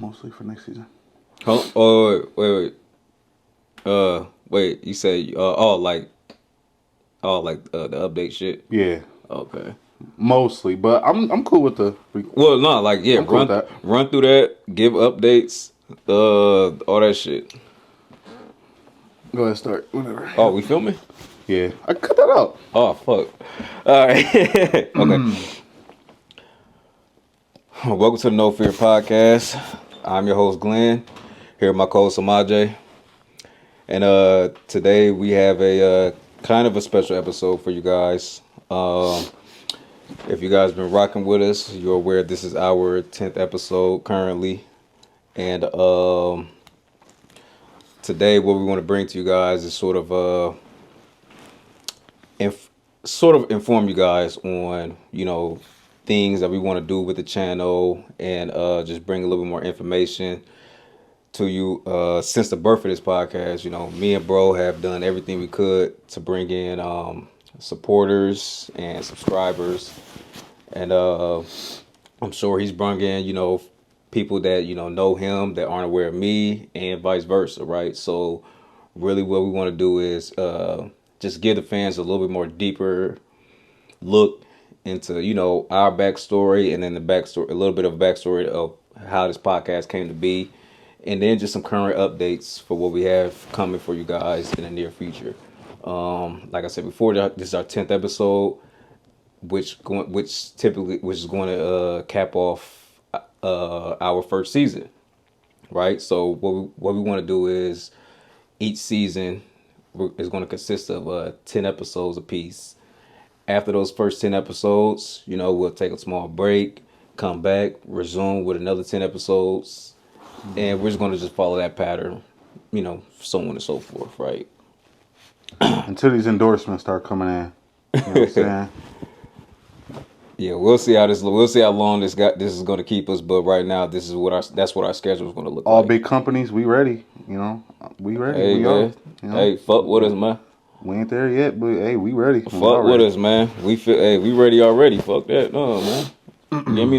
Mostly for next season. Oh, wait. You say, the update shit. Yeah, Okay. mostly, but I'm cool with the. Well, no, I'm cool with that. run through that, give updates, all that shit. Go ahead, start whatever. Oh, we filming? Yeah, I cut that out. Oh, fuck. All right. Okay. Welcome to the No Fear Podcast. I'm your host, Glenn. Here with my co-host, Semaj. And today we have a kind of a special episode for you guys. If you guys been rocking with us, you're aware this is our 10th episode currently. And today what we want to bring to you guys is sort of inform you guys on, things that we want to do with the channel and just bring a little bit more information to you. Since the birth of this podcast, me and bro have done everything we could to bring in supporters and subscribers, and I'm sure he's brought in people that know him that aren't aware of me, and vice versa, right? So really what we want to do is just give the fans a little bit more deeper look into our backstory, and then the backstory, a little bit of backstory of how this podcast came to be, and then just some current updates for what we have coming for you guys in the near future. Like I said before, this is our 10th episode, which is going to cap off our first season, right? So what we want to do is each season is going to consist of 10 episodes apiece. After those first 10 episodes, we'll take a small break, come back, resume with another 10 episodes, and we're just going to just follow that pattern, so on and so forth, right? Until these endorsements start coming in. You know what I'm saying? Yeah, we'll see how long this is going to keep us, but right now that's what our schedule is going to look All like. big companies, we ready. We ready. Hey, we man. are. Hey, fuck with us, man. We ain't there yet, but hey, we ready. Fuck with us, man. We ready already. Fuck that. No, man.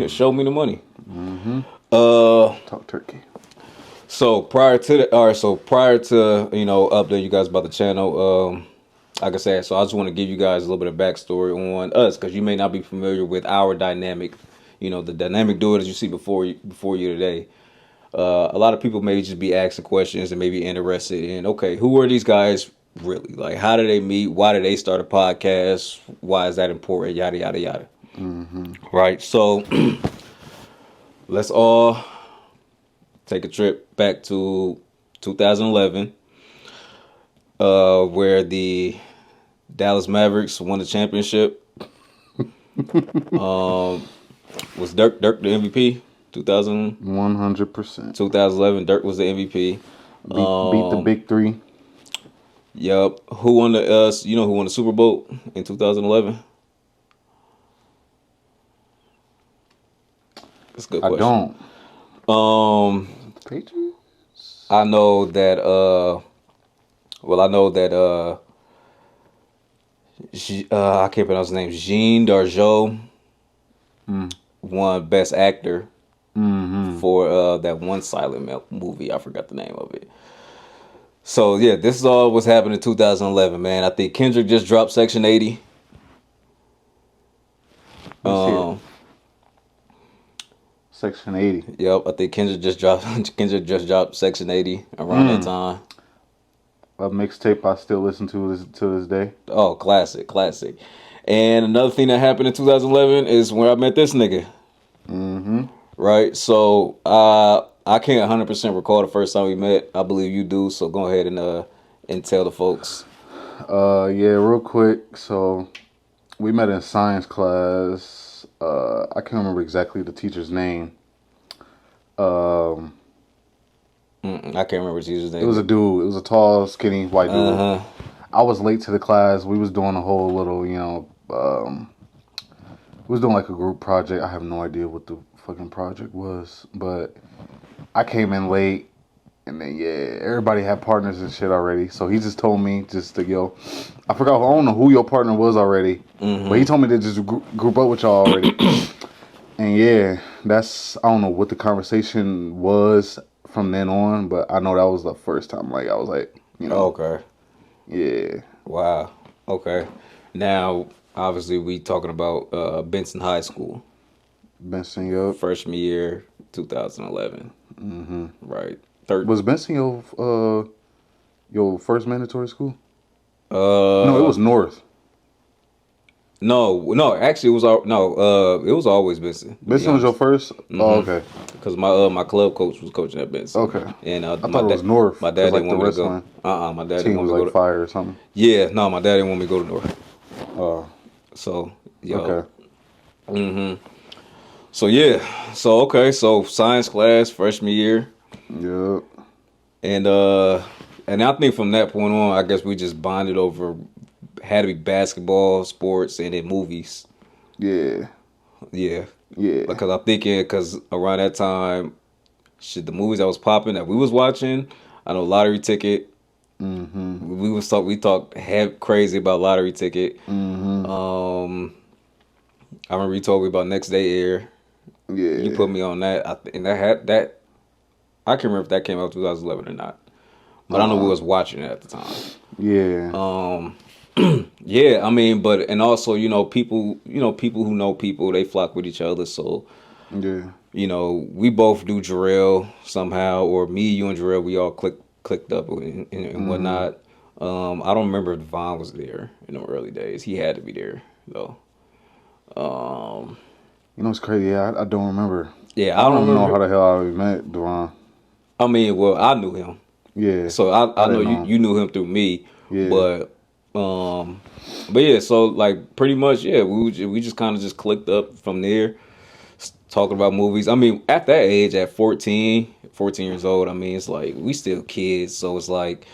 Show me the money. Mm-hmm. Talk turkey. So prior to update you guys about the channel, like I said, so I just want to give you guys a little bit of backstory on us, because you may not be familiar with our dynamic, the dynamic duo that you see before you today. A lot of people may just be asking questions and maybe interested in, okay, who are these guys really? Like, how did they meet? Why did they start a podcast? Why is that important? Yada, yada, yada. Mm-hmm. Right. So let's all take a trip back to 2011, where the Dallas Mavericks won the championship. Was Dirk the MVP? 100%. 2011, Dirk was the MVP. Beat the big three. Yep. Who won who won the Super Bowl in 2011? That's a good question. I don't. The Patriots? I know that I can't pronounce his name. Jean Dargeau won Best Actor for that one silent movie. I forgot the name of it. So yeah, this is all what's happened in 2011, man. I think Kendrick just dropped Section 80. Section 80. Yep, I think Kendrick just dropped Section 80 around that time. A mixtape I still listen to this day. Oh, classic. And another thing that happened in 2011 is when I met this nigga. Mm-hmm. Right, so I can't 100% recall the first time we met. I believe you do, so go ahead and tell the folks. Yeah, real quick. So we met in science class. I can't remember exactly the teacher's name. I can't remember the teacher's name. It was a dude. It was a tall, skinny white dude. Uh-huh. I was late to the class. We was doing a whole little, we was doing like a group project. I have no idea what the fucking project was, but I came in late, and then everybody had partners and shit already. So he just told me I don't know who your partner was already, but he told me to just group up with y'all already. And yeah, I don't know what the conversation was from then on, but I know that was the first time. Like I was like, Okay. yeah, Wow. Okay. Now, obviously, we talking about Benson High School, Benson, yo, freshman year, 2011. mm-hmm. Right. Third. Was Benson your first mandatory school? No, it Uh, was North. no. Actually, it was it was always Benson. To be Benson was your honest, first. Oh, okay, because my club coach was coaching at Benson, okay. and I thought it was North my because dad didn't like the want me to go. wrestling My dad didn't team want was me to like go to. fire or something. Yeah, no, my dad didn't want me to go to North. Oh, So, yo. okay. So yeah. So okay. So science class freshman year. Yep. And I think from that point on, I guess we just bonded over had to be basketball, sports, and then movies. Yeah. Yeah, Yeah. because I'm thinking because around that time, shit, the movies that was popping that we was watching, I know Lottery Ticket. Mm-hmm. We talked crazy about Lottery Ticket. Mm-hmm. I remember you told me about Next Day Air. You Yeah. put me on that. And that had that. I can't remember if that came out 2011 or not, but I know we was watching it at the time. Yeah. Yeah, I mean, but and also, people who know people, they flock with each other. So, Yeah. we both do Jarrell somehow, or me, you, and Jarrell, we all clicked up and whatnot. I don't remember if Devon was there in the early days. He had to be there though. It's crazy. Yeah, I don't remember. Yeah, I I don't don't know remember. how the hell I met Duran. I mean, well, I knew him, Yeah. so I know didn't know him. you knew him through me, Yeah. but yeah, so like pretty much, yeah, we just kind of just clicked up from there, talking about movies. I mean, at that age, at 14 years old, I mean, it's like we still kids, so it's like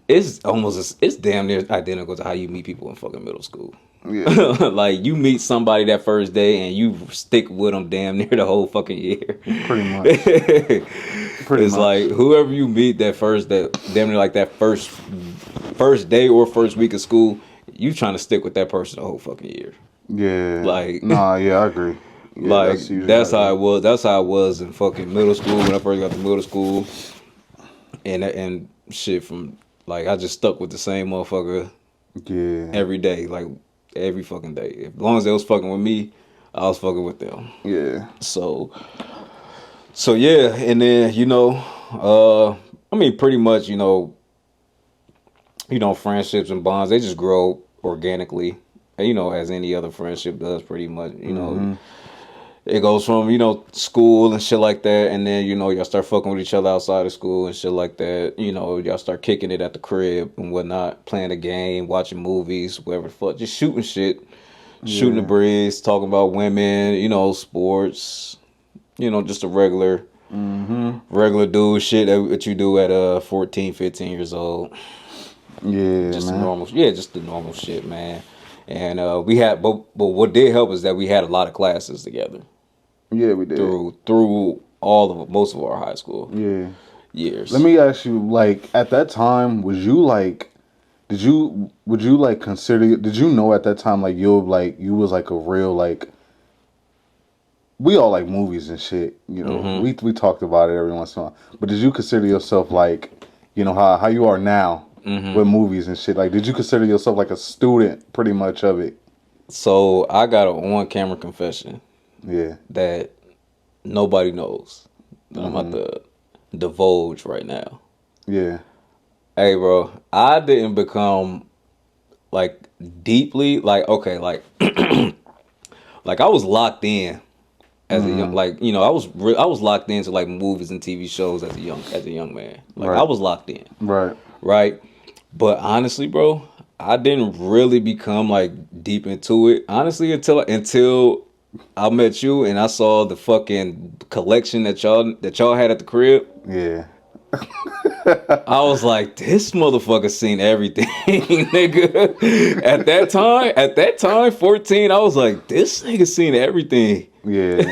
it's damn near identical to how you meet people in fucking middle school. Yeah. Like you meet somebody that first day and you stick with them damn near the whole fucking year. Pretty much. Pretty It's much. like whoever you meet that damn near like that first day or first week of school, you trying to stick with that person the whole fucking year. Yeah. Like Nah. Yeah, I agree. Yeah, like usually that's how how it was. That's how it was in fucking middle school when I first got to middle school, and shit from like I just stuck with the same motherfucker Yeah. every day, like every fucking day. As long as they was fucking with me, I was fucking with them. Yeah. So yeah, and then I mean, pretty much, friendships and bonds, they just grow organically, and, as any other friendship does, pretty much. It goes from school and shit like that, and then y'all start fucking with each other outside of school and shit like that. Y'all start kicking it at the crib and whatnot, playing a game, watching movies, whatever the fuck, just shooting shit, shooting the breeze, talking about women, sports, just a regular dude shit that you do at 14, 15 years old. Yeah, Just man. just the normal shit, man. And we had, but what did help is that we had a lot of classes together Yeah, we did. through most of our high school years. Let me ask you, like, at that time, would you like consider? Did you know at that time, like, you was like a real like? We all like movies and shit, We talked about it every once in a while. But did you consider yourself like, how you are now with movies and shit? Like, did you consider yourself like a student, pretty much of it? So I got an on-camera confession. Yeah. That nobody knows. That I'm about to divulge right now. Yeah. Hey, bro, I didn't become like deeply like okay, like like I was locked in as a young I was locked into like movies and TV shows as a young man. Like Right. I was locked in. Right. But honestly, bro, I didn't really become like deep into it. Honestly, until I met you and I saw the fucking collection that y'all had at the crib. Yeah. I was like, this motherfucker seen everything, nigga. At that time, 14, I was like, this nigga seen everything. Yeah.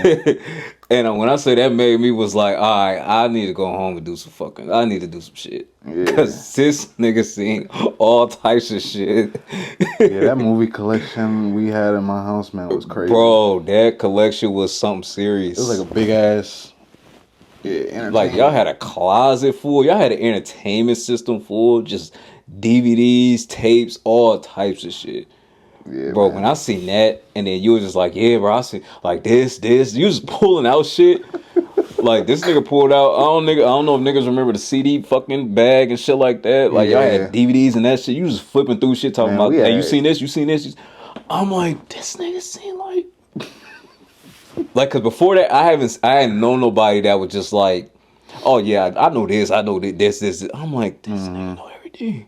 And when I say that made me was like, all right, I need to go home and do some fucking. I need to do some shit. Yeah. Cause this nigga seen all types of shit. Yeah, that movie collection we had in my house, man, was crazy. Bro, that collection was something serious. It was like a big ass. Yeah, like y'all had a closet full. Y'all had an entertainment system full, just DVDs, tapes, all types of shit. Yeah, bro, man. when I seen that, and then you was just like, yeah, bro, I see like this. You was pulling out shit. Like this nigga pulled out. I don't know if niggas remember the CD fucking bag and shit like that. Like y'all had DVDs and that shit. You was flipping through shit talking about, hey, you seen this? You seen this? I'm like, this nigga seen like. Like, cause before that, I hadn't known nobody that was just like, oh yeah, I know this, I know this. I'm like, this nigga know everything.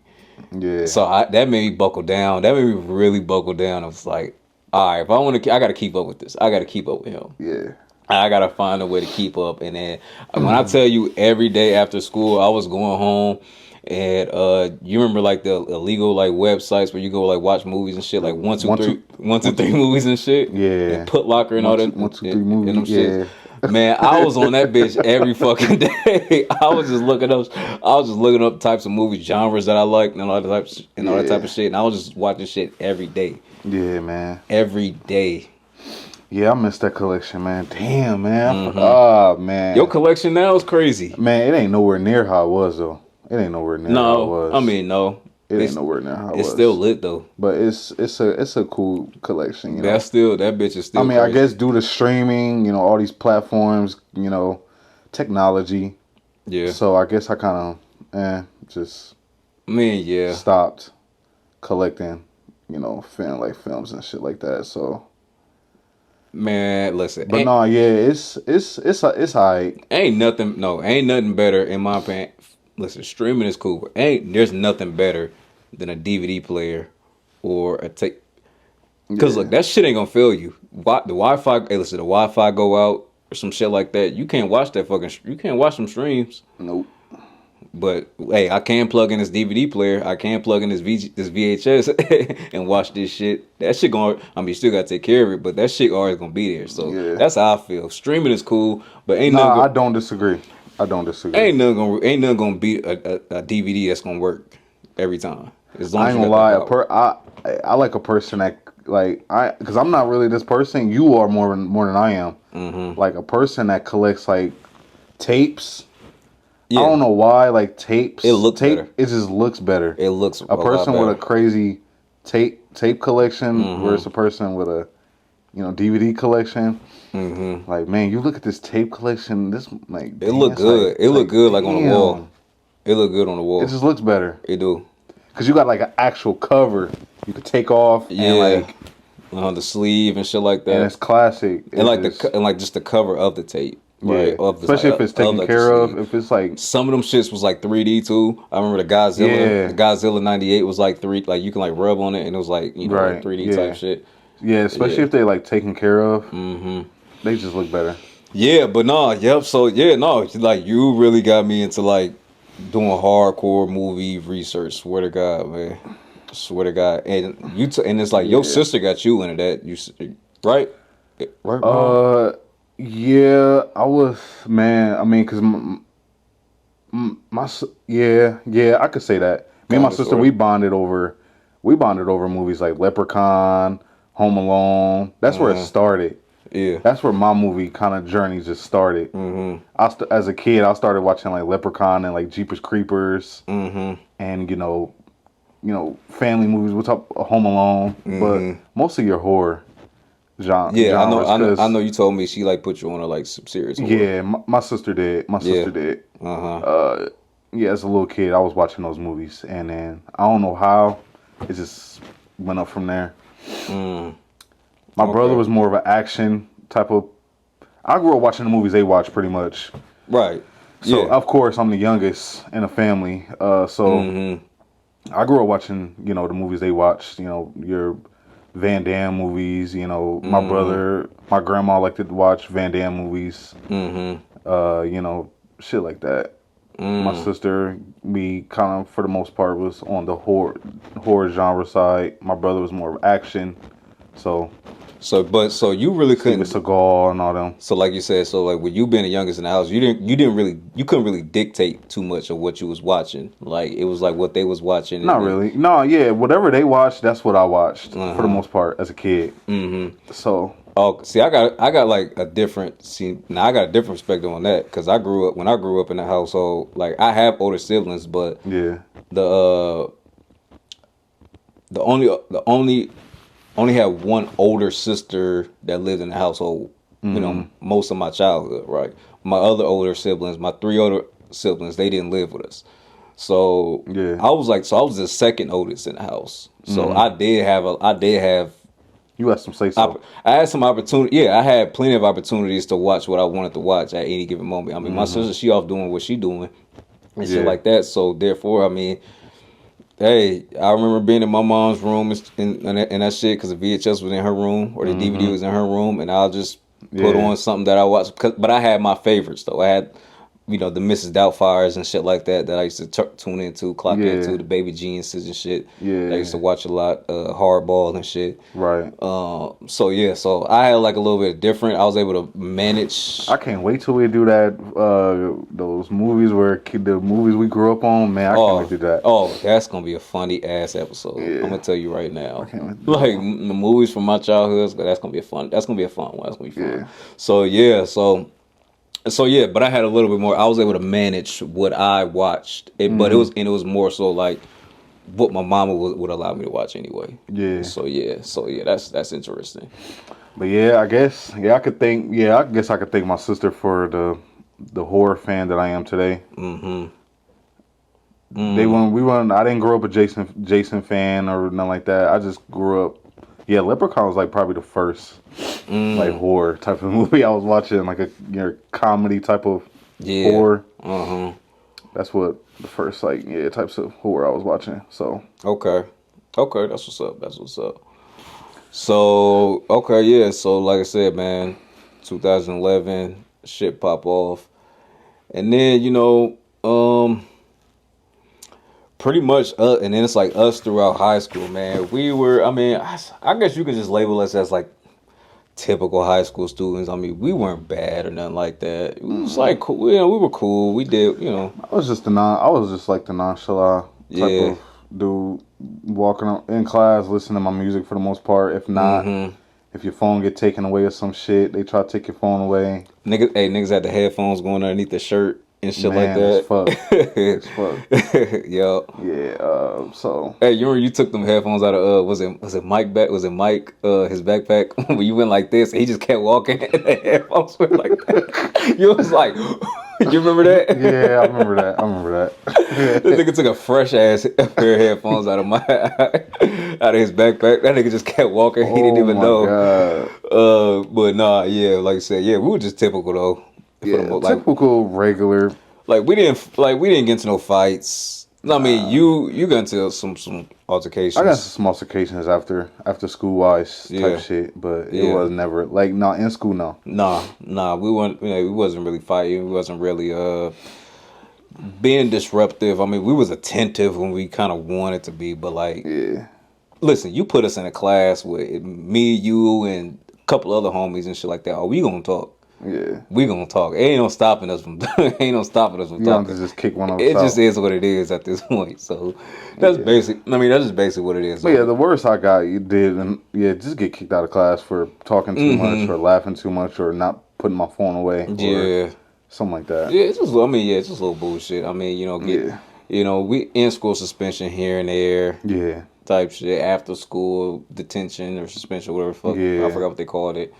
Yeah. So that made me buckle down. That made me really buckle down. I was like, all right, if I want to, I got to keep up with this. I got to keep up with him. Yeah. I got to find a way to keep up. And then when I tell you every day after school, I was going home. And you remember like the illegal like websites where you go like watch movies and shit, like 1, 2, 3 movies and shit. Yeah. And Put Locker and all that. 1, 2, 3 movies. Yeah. Shit. Man, I was on that bitch every fucking day. I was just looking up types of movie genres that I liked and all that type of shit. And I was just watching shit every day. Yeah, man. Every day. Yeah, I missed that collection, man. Damn, man. Oh, man. Your collection now is crazy. Man, it ain't nowhere near how it was though. It ain't nowhere near how it was. I mean, no. It ain't nowhere near how it was. It's still lit though. But it's a cool collection. You know? That bitch is still. I mean, crazy. I guess due to streaming, all these platforms, technology. Yeah. So I guess I kind of just. Stopped collecting, films and shit like that. So. Man, listen. But no, yeah, it's alright. Ain't nothing better in my opinion. Listen, streaming is cool, but there's nothing better than a DVD player or a tape. Because look, that shit ain't gonna fail you. The Wi-Fi, the Wi-Fi go out or some shit like that. You can't watch you can't watch them streams. Nope. But hey, I can plug in this DVD player. I can plug in this VHS and watch this shit. That shit you still gotta take care of it, but that shit always gonna be there. So that's how I feel. Streaming is cool, but I don't disagree. Ain't nothing gonna beat a DVD that's gonna work every time. As long I ain't gonna lie. I like a person that because I'm not really this person. You are more than I am. Mm-hmm. Like a person that collects like tapes. Yeah. I don't know why, like tapes. Better. It just looks better. It looks a person with a crazy tape collection versus a person with a DVD collection. Mm-hmm. Like, man, you look at this tape collection. This it look good. It look good like on the wall. It look good on the wall. It just looks better. It do. Cause you got like an actual cover you could take off and the sleeve and shit like that. And it's classic. And just the cover of the tape. Right, especially if it's taken care of. If it's like some of them shits was like 3D too. I remember the Godzilla '98 was like 3. Like you can like rub on it and it was like like 3D type shit. Yeah, especially if they like taken care of. Mm-hmm. They just look better. Yeah, but So like you really got me into like doing hardcore movie research. Swear to God, man. Swear to God, and and it's like your sister got you into that. Right. Yeah, I was, man. I mean, cause I could say that. Me and my sister, we bonded over movies like Leprechaun, Home Alone. That's where it started. Yeah, that's where my movie kind of journey just started. Mm-hmm. As a kid, I started watching like Leprechaun and like Jeepers Creepers, and family movies. What's up, Home Alone, but mostly your horror. Yeah, I know. You told me she like put you on like some serious horror. Yeah, my sister did. My sister did. As a little kid, I was watching those movies, and then I don't know how it just went up from there. My brother was more of an action type of. I grew up watching the movies they watch pretty much. Right. So of course I'm the youngest in the family. I grew up watching the movies they watched. Your Van Damme movies, my grandma liked to watch Van Damme movies, shit like that. My sister, we kind of, for the most part, was on the horror genre side. My brother was more of action. So, So you really Steven couldn't. Seagal and all them. So like you said, so like with you being the youngest in the house, you couldn't really dictate too much of what you was watching. Like it was like what they was watching, and Not then, really. No, yeah, whatever they watched, that's what I watched for the uh-huh. most part as a kid. So Oh, see, I got like a different see. Now I got a different perspective on that because when I grew up in the household, like I have older siblings, but yeah, the uh the only only had one older sister that lived in the household. You know, most of my childhood, right? My other older siblings, my three older siblings, they didn't live with us. So yeah. I was the second oldest in the house. So I did have You had some say so. I had some opportunity. Yeah, I had plenty of opportunities to watch what I wanted to watch at any given moment. I mean, my sister, she off doing what she doing and shit Yeah, like that. So therefore, I mean, hey, I remember being in my mom's room and that shit because the VHS was in her room or the DVD was in her room, and I'll just put yeah, on something that I watched. But I had my favorites though. I had, the Mrs. Doubtfires and shit like that I used to tune into, clock yeah, into, the Baby Geniuses and shit. That I used to yeah. watch a lot, Hardball and shit. Right. So yeah, so I had like a little bit different. I was able to manage. I can't wait till we do that. Those movies the movies we grew up on. Man, I can't wait to do that. That's gonna be a funny ass episode. I'm Yeah, gonna tell you right I now. can't wait to do Like that one. the movies from my childhood, that's gonna be a fun. That's gonna be a fun one. That's gonna be fun. Yeah. So yeah, so yeah, but I had a little bit more. I was able to manage what I watched, but it was more so like what my mama would allow me to watch anyway. Yeah. So yeah, that's interesting. But yeah, I guess I could thank I guess I could thank my sister for the horror fan that I am today. We weren't I didn't grow up a Jason fan or nothing like that. I just grew up Leprechaun was like probably the first like horror type of movie I was watching, like a comedy type of Yeah. horror. Uh-huh. That's what the first types of horror I was watching. So Okay. Okay, that's what's up. That's what's up. So, okay, yeah. So, like I said, man, 2011, shit pop off. And then, pretty much, and then it's like us throughout high school, man. We were, I mean, I guess you could just label us as like typical high school students. I mean, we weren't bad or nothing like that. It was like, cool, we were cool. We did, I was just like the nonchalant type yeah. of dude, walking in class, listening to my music for the most part. If not, if your phone get taken away or some shit, they try to take your phone away. Niggas had the headphones going underneath the shirt and shit like Man, it's fuck. It's fuck. that. Yo. Yeah. So Hey, you remember you took them headphones out of was it Mike his backpack when you went like this and he just kept walking and the headphones went like that. You was like you remember that? yeah, I remember that. This nigga took a fresh ass pair of headphones out of his backpack. That nigga just kept walking. He didn't even know. God. But nah, yeah, like I said, yeah, we were just typical though. Yeah, typical regular. Like we didn't get into no fights. No, I mean you got into some altercations. I got some small occasions after school wise type shit, but it was never like in school no. Nah, we weren't. We wasn't really fighting. We wasn't really being disruptive. I mean, we was attentive when we kind of wanted to be, but like, listen, you put us in a class with me, you, and a couple other homies and shit like that. Oh, we gonna talk. Yeah, we gonna talk. It ain't no stopping us from talking. You don't just kick one of us It out. just is what it is at this point. So that's basic. I mean, that's just basically what it is. But the worst I got you did, and just get kicked out of class for talking too much or laughing too much or not putting my phone away. Yeah, something like that. Yeah, it's just. I mean, it's just a little bullshit. I mean, we in school suspension here and there. Yeah. Type shit, after school detention or suspension, whatever the fuck. I forgot what they called it.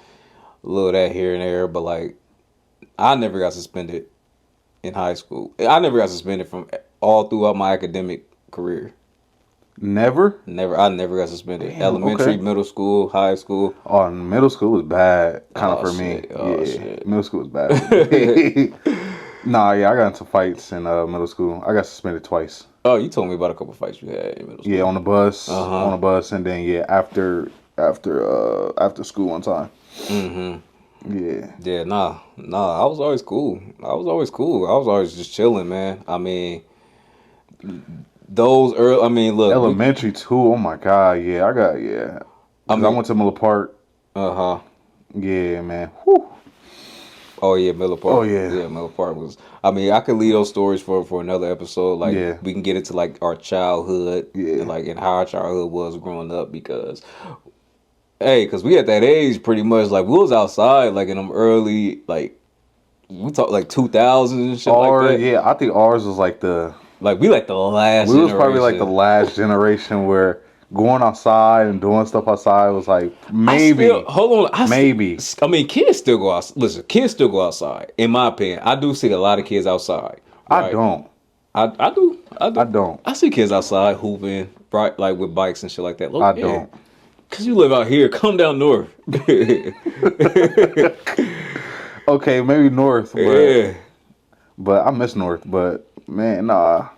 A little of that here and there, but like, I never got suspended in high school. I never got suspended from all throughout my academic career. Never? I never got suspended. Damn, elementary, middle school, high school. Oh, middle school was bad, kind of for me. Shit. Middle school was bad for me. Nah, I got into fights in middle school. I got suspended twice. Oh, you told me about a couple fights you had in middle school. Yeah, on the bus, and then after school one time. Yeah. Yeah, nah. I was always cool. I was always just chilling, man. I mean, look. Elementary too. Oh my God. Yeah, I went to Miller Park. Uh-huh. Yeah, man. Whew. Oh yeah, Miller Oh Park. yeah. Yeah, Miller Park was. I mean, I could leave those stories for another episode. Like Yeah. we can get into like our childhood and Yeah. like and how our childhood was growing up because hey, because we at that age pretty much like we was outside like in them early like we talk like 2000s and shit like that. Yeah, I think ours was like Like we like the last we was probably like the generation. last generation where going outside and doing stuff outside was like I still maybe, hold on. maybe. I mean, kids still go out. Listen, kids still go outside. In my opinion, I do see a lot of kids outside. I Right? don't. I do. I I do. don't. I see kids outside hooping, right? Like with bikes and shit like that. Look, I yeah. don't. Cause you live out here. Come down north. Okay, maybe North, Yeah. but I miss North. But man, nah,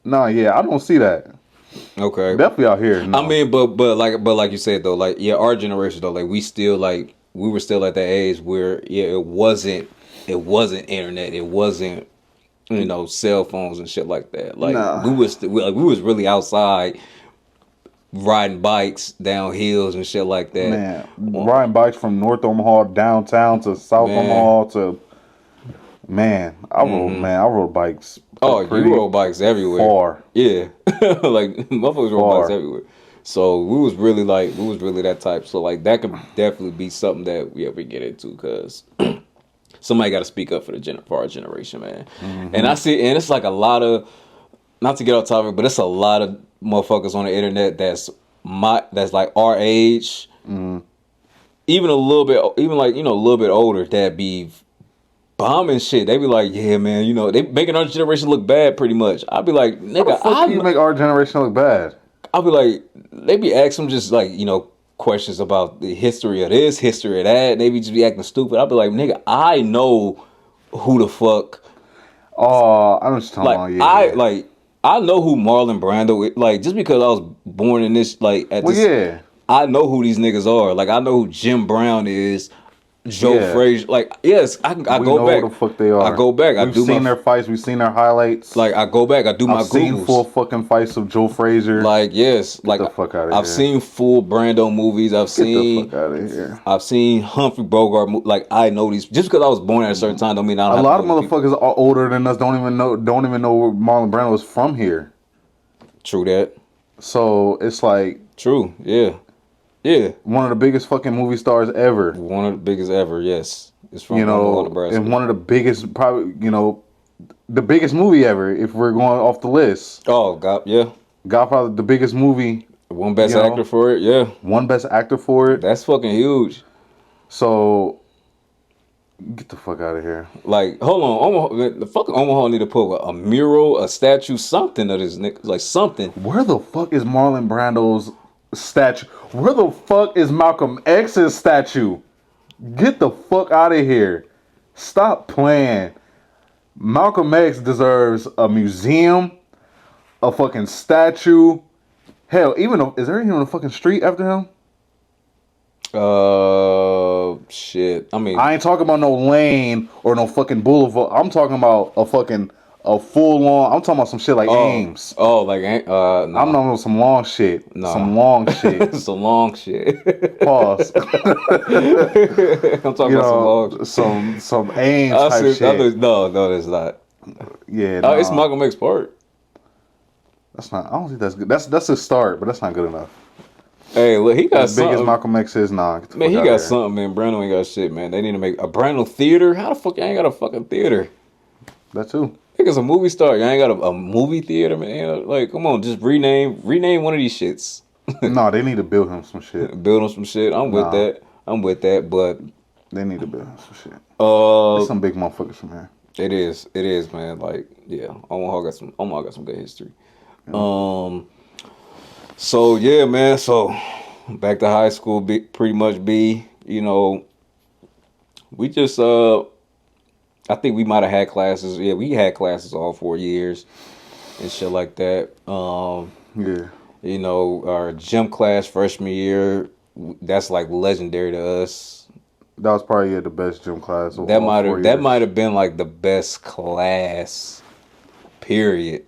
yeah, I don't see that. Okay. Definitely out here. No. I mean, but like you said though, like yeah, our generation though, like we still like we were still at that age where yeah, it wasn't internet, it wasn't cell phones and shit like that. Like Nah. we was really outside riding bikes down hills and shit like that. Man, riding bikes from North Omaha downtown to South Man. Omaha to I rode bikes. Oh, pretty you rode bikes everywhere. far. Yeah, like motherfuckers rode Far. bikes everywhere. So we was really that type. So like that could definitely be something that we ever get into because somebody got to speak up for our generation, man. And I see, and it's like a lot of, not to get off topic, but it's a lot of motherfuckers on the internet that's like our age, even a little bit, even like a little bit older that be bombing shit. They be like, yeah, man, they making our generation look bad pretty much. I'll be like, How the nigga, fuck can you make our generation look bad? I'll be like, they be asking them just like, questions about the history of this, history of that. They be just be acting stupid. I'll be like, nigga, I know who the fuck. Oh, I know what you're talking Like, about. Yeah. I know who Marlon Brando is. Like, just because I was born in this, like, Well, yeah. I know who these niggas are. Like, I know who Jim Brown is. Joe Yeah. Frazier, like yes, I We go know back. who the fuck they are. I go back. We've seen their fights. We've seen their highlights. like I go back. I do my I've seen Googles. full fucking fights of Joe Frazier. Like yes, like the fuck outta I've here. seen full Brando movies. Get the fuck out of here. I've seen Humphrey Bogart. Like I know these just because I was born at a certain time don't mean I don't A have lot to of know these people. motherfuckers are older than us. Don't even know where Marlon Brando was from here. True that. So it's like True. Yeah. Yeah. one of the biggest fucking movie stars ever. One of the biggest ever. Yes. It's from Nebraska. And one of the biggest, probably, the biggest movie ever. If we're going off the list, Oh God. Yeah. Godfather, the biggest movie. One best You know? actor for it. Yeah. One best actor for it. That's fucking huge. So get the fuck out of here. Like, hold on, Omaha, the fucking Omaha need to put a mural, a statue, something of this nigga, like something. Where the fuck is Marlon Brando's statue? Where the fuck is Malcolm X's statue? Get the fuck out of here. Stop playing. Malcolm X deserves a museum, a fucking statue. Hell, is there even a fucking street after him? Shit. I mean, I ain't talking about no lane or no fucking boulevard. I'm talking about a full on. I'm talking about some shit like Ames. Oh, like no. I'm talking about some long shit. No. Some long shit. It's a long shit. Pause. I'm talking about some long shit. some Ames type shit. No, that's not. Yeah, It's Malcolm X Park. That's not. I don't think that's good. That's a start, but that's not good enough. Hey, look, he got As big something. as Malcolm X is, nah. Man, he got something, man. Brando ain't got shit, man. They need to make a Brando theater. How the fuck you ain't got a fucking theater? That too. Nigga's a movie star. You ain't got a movie theater, man. Like, come on, just rename one of these shits. No, they need to build him some shit. Build on some shit. I'm with that. But They need to build him some shit. There's some big motherfuckers from here. It is, man. Like, yeah, Omaha got some good history. Yeah. So yeah, man. So back to high school, pretty much. We just I think we might have had classes. Yeah, we had classes all 4 years and shit like that. Yeah. Our gym class freshman year, that's like legendary to us. That was probably the best gym class. That might have been like the best class, period.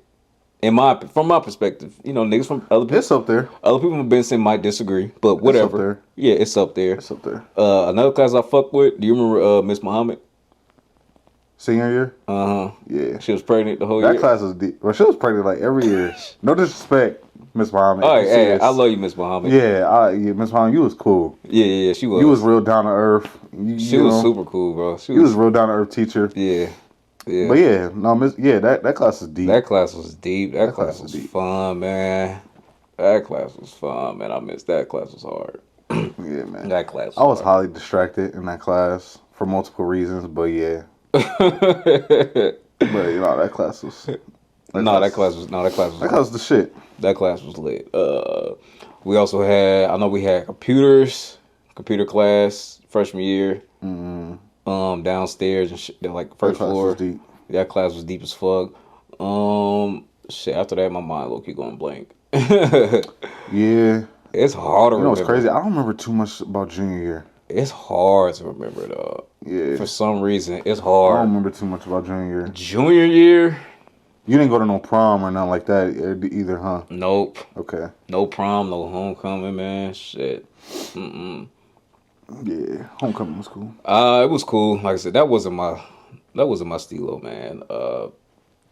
From my perspective, you know, niggas from It's up there. other people in Benson might disagree, but It's up whatever. there. Yeah, it's up there. It's up there. Another class I fuck with. Do you remember Miss Muhammad? Senior year? Yeah. Yeah. She was pregnant the whole That year. class was deep. Well, she was pregnant like every year. No disrespect, Miss Muhammad. All right, You see hey, this. I love you, Miss Muhammad. Yeah, Miss Muhammad, you was cool. Yeah, she was. You was real down to earth. She was super cool, bro. You was real down to earth teacher. Yeah. But yeah, no, that class is deep. That class was deep. That class was deep. fun, man. That class was fun, man. I missed that class was hard. Yeah, man. That class. I was highly distracted in that class for multiple reasons, but yeah. But you know that class was. That class was the shit. That class was lit. We also had. I know we had computer class freshman year. Downstairs and shit, like first floor. Was deep. That class was deep as fuck. Shit. After that, my mind low key going blank. Yeah. It's hard to remember. You know what's crazy? I don't remember too much about junior year. It's hard to remember, dog. Yeah. For some reason, it's hard. I don't remember too much about junior year. Junior year? You didn't go to no prom or nothing like that either, huh? Nope. Okay. No prom, no homecoming, man. Shit. Yeah, homecoming was cool. It was cool. Like I said, that wasn't my stilo, man.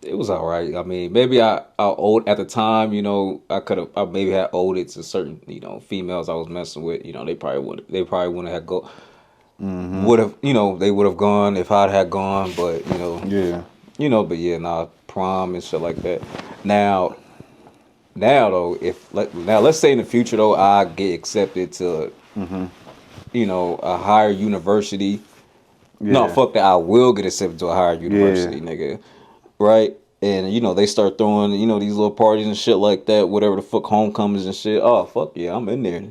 It was all right. I mean, maybe I owed at the time. You know, I maybe had owed it to certain, you know, females I was messing with. You know, they probably wouldn't have go. Would have, you know, they would have gone if I'd had gone. But you know, yeah, you know, but yeah, nah, prom and shit like that. Now though, let's say in the future though, I get accepted to, you know, a higher university. Yeah. No, fuck that. I will get accepted to a higher university, nigga. Right? And, you know, they start throwing, you know, these little parties and shit like that, whatever the fuck, homecomings and shit. Oh, fuck yeah, I'm in there.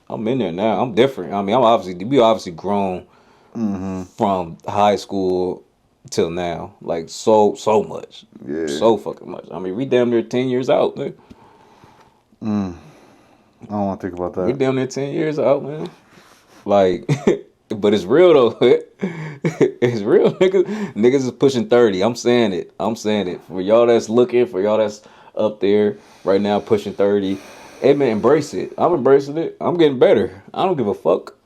I'm in there now. I'm different. I mean, we obviously grown from high school till now. Like, so much. Yeah. So fucking much. I mean, we damn near 10 years out, man. I don't want to think about that. We damn near 10 years out, man. Like... But it's real though. It's real, niggas. Niggas is pushing 30. I'm saying it. For y'all that's looking, for y'all that's up there right now pushing 30, hey man, embrace it. I'm embracing it. I'm getting better. I don't give a fuck.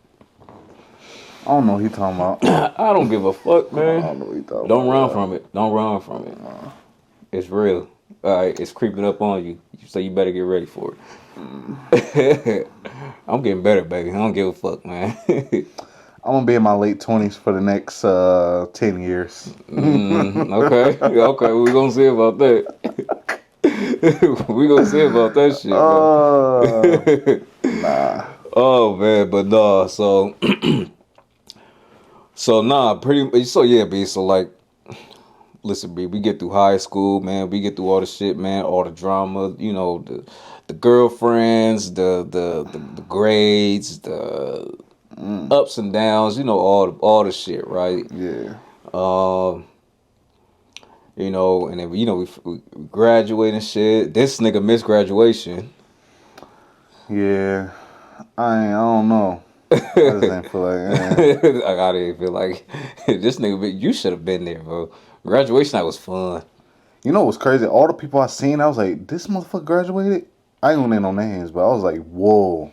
I don't know what he talking about. I don't give a fuck, man. I don't know what he talking about. Don't run from it. Don't run from it. It's real. All right, it's creeping up on you. So you better get ready for it. I'm getting better, baby. I don't give a fuck, man. I'm gonna be in my late 20s for the next 10 years. Okay. We're gonna see about that. We're gonna see about that shit. Nah. Oh man, but nah. So, B. So like, listen, B. We get through high school, man. We get through all the shit, man. All the drama, you know, the girlfriends, the grades, the ups and downs, you know, all the shit, right? Yeah. You know, and then, you know, we graduate and shit. This nigga missed graduation. Yeah. I don't know. I just didn't feel like, I didn't feel like this nigga, you should have been there, bro. Graduation night was fun. You know what's crazy? All the people I seen, I was like, this motherfucker graduated? I ain't gonna name no names, but I was like, whoa.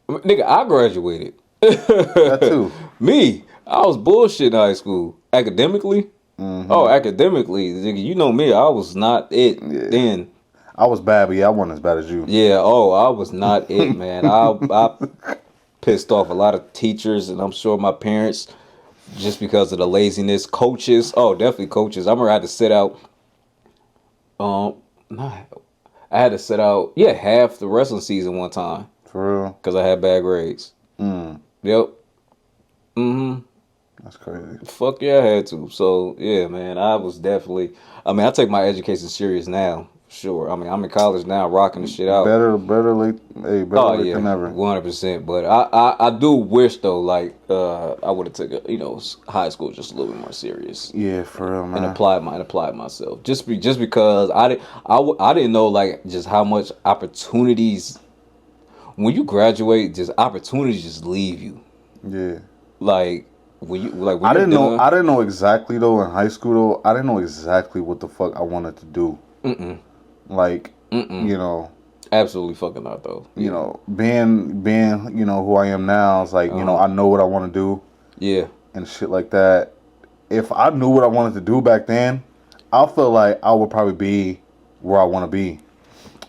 Nigga, I graduated. That too. Me, I was bullshit in high school. Academically? Oh, academically. Nigga, you know me, I was not it then. I was bad, but I wasn't as bad as you. Yeah, I was not it, man. I pissed off a lot of teachers, and I'm sure my parents, just because of the laziness. Coaches, definitely coaches. I remember I had to sit out, half the wrestling season one time. For real? Because I had bad grades. Yep. That's crazy. Fuck yeah, I had to. So, yeah, man, I was definitely... I mean, I take my education serious now, sure. I mean, I'm in college now, rocking the shit out. Better late than never. 100%. But I do wish, though, like, I would have taken, you know, high school just a little bit more serious. Yeah, for real, man. And applied myself. Just because I didn't know, like, just how much opportunities... When you graduate, just opportunities just leave you. Yeah. I didn't know exactly though in high school though. I didn't know exactly what the fuck I wanted to do. Like, Mm-mm. you know, Absolutely fucking not though. you know, being, you know, who I am now, it's like, you know, I know what I want to do Yeah. and shit like that. If I knew what I wanted to do back then, I feel like I would probably be where I want to be.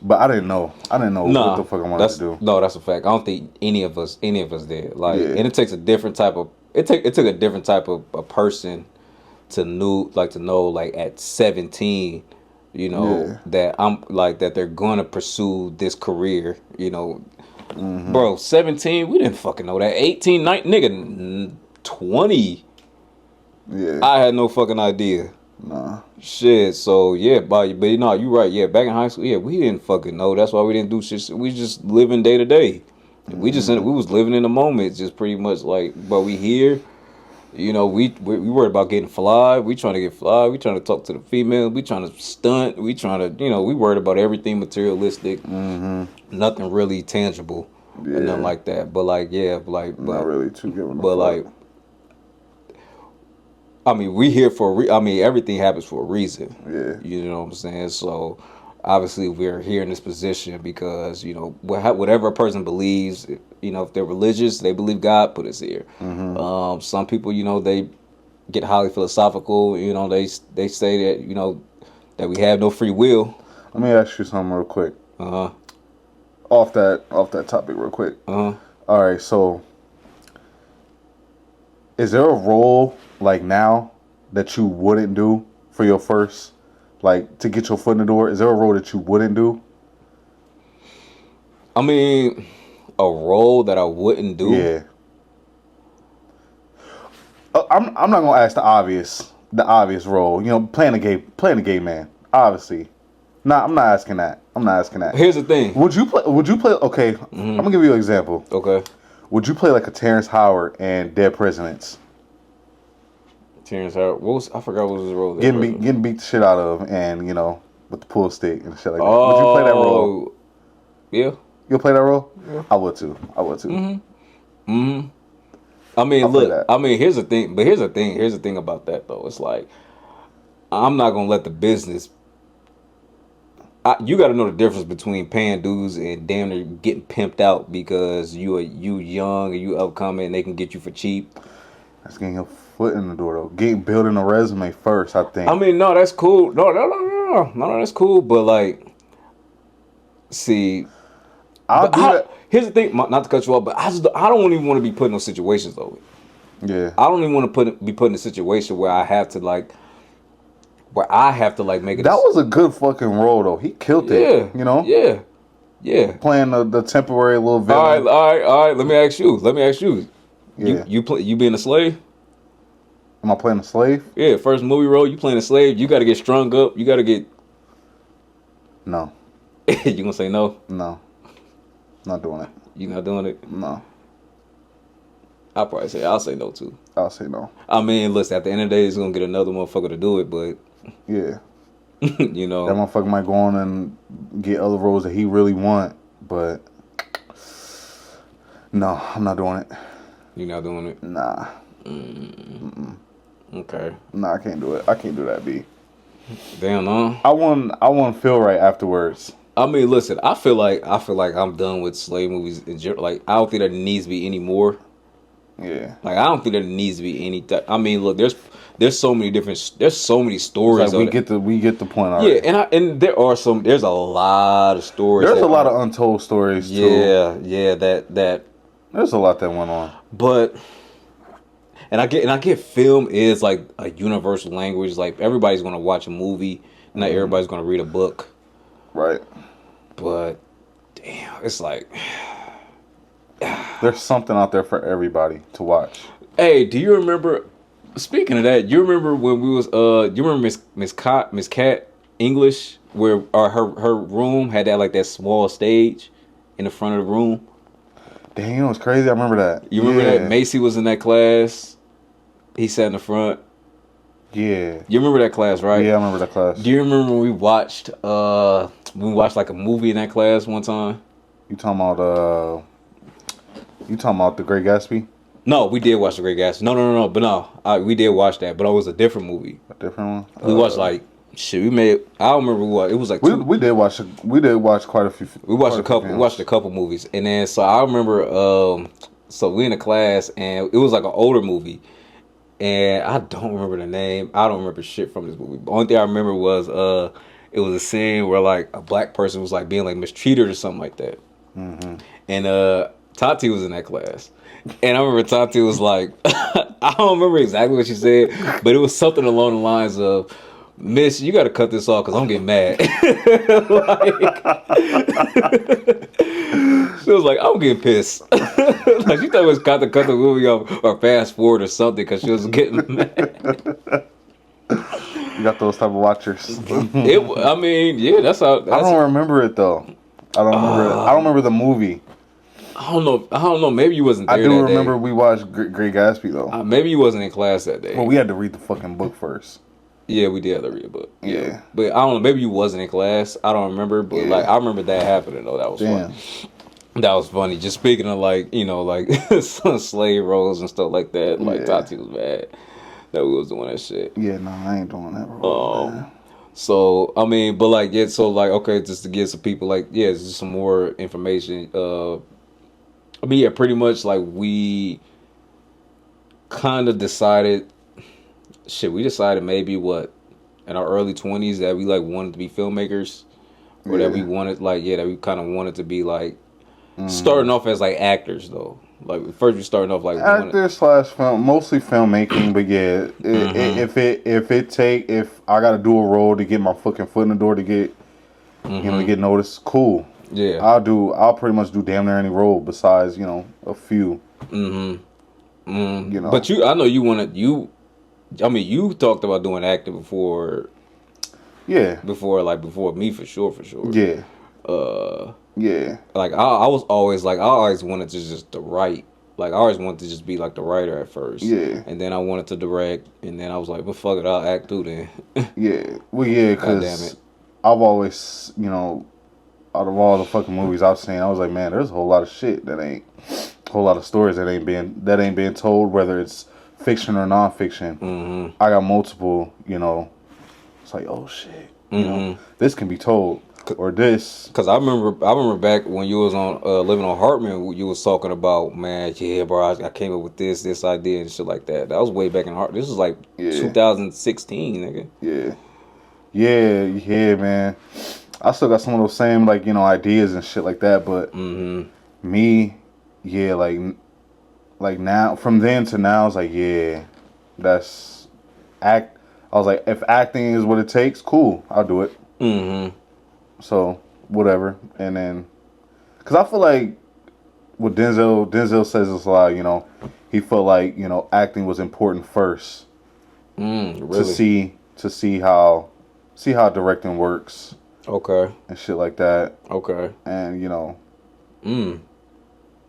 But I didn't know. I didn't know what the fuck I wanted to do. No, that's a fact. I don't think any of us did. Like, Yeah. and it takes a different type of it took a different type of a person to know like at 17, you know, Yeah. that I'm like that they're gonna pursue this career, you know. Mm-hmm. Bro, 17, we didn't fucking know that. 18, 19, nigga, 20. Yeah. I had no fucking idea. Nah. Shit, so yeah, but you know, you right. Yeah, back in high school, yeah, we didn't fucking know. That's why we didn't do shit. We just living day to day. We was living in the moment, just pretty much like. But we here, you know, we worried about getting fly. We trying to get fly. We trying to talk to the female. We trying to stunt. We trying to, you know, we worried about everything materialistic. Nothing really tangible, or nothing like that. But like, yeah, like, Not really too giving a but fuck. like. I mean, we here for I mean, everything happens for a reason. Yeah. You know what I'm saying? So, obviously, we're here in this position because, you know, whatever a person believes, you know, if they're religious, they believe God put us here. Some people, you know, they get highly philosophical. You know, they say that, you know, that we have no free will. Let me ask you something real quick. Off that topic real quick. All right, so is there a role like now that you wouldn't do for your first, like, to get your foot in the door? Is there a role that you wouldn't do? I mean, a role that I wouldn't do. Yeah. I'm not gonna ask the obvious role. You know, playing a gay man. Obviously. Nah, I'm not asking that. Here's the thing. Would you play? Okay, I'm gonna give you an example. Okay. Would you play like a Terrence Howard and Dead Presidents? Terrence Howard. I forgot what was his role. Getting beat the shit out of, and you know, with the pool stick and shit like that. Would you play that role? Yeah. You'll play that role? Yeah. I would too. I mean, look. I mean, here's the thing. But here's the thing about that though. It's like I'm not gonna let the business. You got to know the difference between paying dues and damn near getting pimped out because you young and you upcoming and they can get you for cheap. That's getting your foot in the door though. Building a resume first, I think. I mean, no, that's cool. No, that's cool. But like, see, here's the thing. Not to cut you off, but I don't even want to be put in those situations though. Yeah. I don't even want to be put in a situation where I have to like make it. That was a good fucking role though. He killed it. Yeah. You know. Yeah. Yeah. Playing the temporary little villain. All right. Let me ask you. Yeah. You being a slave? Am I playing a slave? Yeah. First movie role, you playing a slave. You got to get strung up. You got to get. No. You gonna say no? No. Not doing it. You not doing it? No. I'll say no too. I'll say no. I mean, listen, at the end of the day, he's gonna get another motherfucker to do it, but yeah, you know, that motherfucker might go on and get other roles that he really want, but no, I'm not doing it. You're not doing it? Nah. Okay. Nah, I can't do it. I can't do that, B. Damn, no. I want to feel right afterwards. I mean, listen, I feel like I'm done with slave movies. Like, I don't think there needs to be any more. Yeah. Like, I don't think there needs to be any. I mean, look, there's so many stories. Like we get the point already. Yeah, and there's a lot of stories. There's a lot of untold stories too. Yeah, that. There's a lot that went on. But, and I get film is like a universal language. Like everybody's gonna watch a movie, not everybody's gonna read a book. Right. But, damn, it's like. There's something out there for everybody to watch. Hey, do you remember? Speaking of that, you remember when we was you remember Miss Cat English where her room had that small stage in the front of the room? Damn, you know what's crazy? I remember that. You remember that Macy was in that class? He sat in the front. Yeah. You remember that class, right? Yeah, I remember that class. Do you remember when we watched like a movie in that class one time? You talking about The Great Gatsby? No, we did watch The Great Gatsby. No. But no, we did watch that. But it was a different movie. A different one? We watched like Shit, we made. I don't remember what it was like. We did watch. We did watch quite a few. We watched a couple. We watched a couple movies, and then so I remember. So we in a class, and it was like an older movie, and I don't remember the name. I don't remember shit from this movie. The only thing I remember was it was a scene where like a black person was like being like mistreated or something like that, and Tati was in that class. And I remember Tati was like, I don't remember exactly what she said, but it was something along the lines of, Miss, you got to cut this off because I'm getting mad. She was like, I'm getting pissed. Like she thought it was got to cut the movie off or fast forward or something because she was getting mad. You got those type of watchers. I mean, yeah, that's how. I don't remember it though. I don't remember. I don't remember the movie. I don't know. Maybe you wasn't there. I do remember we watched Great Gatsby though. Maybe you wasn't in class that day. Well, we had to read the fucking book first. Yeah, we did have to read a book. Yeah. But I don't know. Maybe you wasn't in class. I don't remember. But like, I remember that happening though. That was funny. That was funny. Just speaking of like, you know, like some slave roles and stuff like that. Like Tati was mad that we was doing that shit. Yeah, no, I ain't doing that role. So I mean, but like, yeah. So like, okay, just to give some people like, yeah, just some more information. I mean, yeah, pretty much like we kind of decided, we decided maybe what, in our early 20s that we like wanted to be filmmakers or that we wanted like, that we kind of wanted to be like, starting off as like actors though. Like first we starting off like actors / film, mostly filmmaking, but yeah, if I gotta do a role to get my fucking foot in the door to get, you know, to get noticed, cool. Yeah, I'll pretty much do damn near any role besides, you know, a few. You know, but I know you wanted I mean, you talked about doing acting before. Yeah. Before me for sure. Yeah. Yeah. Like I was always like I always wanted to just to write. Like I always wanted to just be like the writer at first. Yeah. And then I wanted to direct, and then I was like, "But fuck it, I'll act too then." Yeah. Well, yeah, because I've always, you know, out of all the fucking movies I've seen, I was like, man, there's a whole lot of shit a whole lot of stories that ain't being told, whether it's fiction or nonfiction. I got multiple, you know. It's like, oh shit, you know, this can be told, or this. Because I remember back when you was on living on Hartman, you was talking about, man, yeah, bro, I came up with this idea and shit like that. That was way back in Hartman. This was like 2016, nigga. Yeah, man. I still got some of those same like, you know, ideas and shit like that, but me, yeah, like now, from then to now, it's like, yeah, that's act. I was like, if acting is what it takes, cool, I'll do it. So whatever, and then, cause I feel like what Denzel says this a lot. You know, he felt like, you know, acting was important first really? to see how directing works. Okay. And shit like that. Okay. And, you know,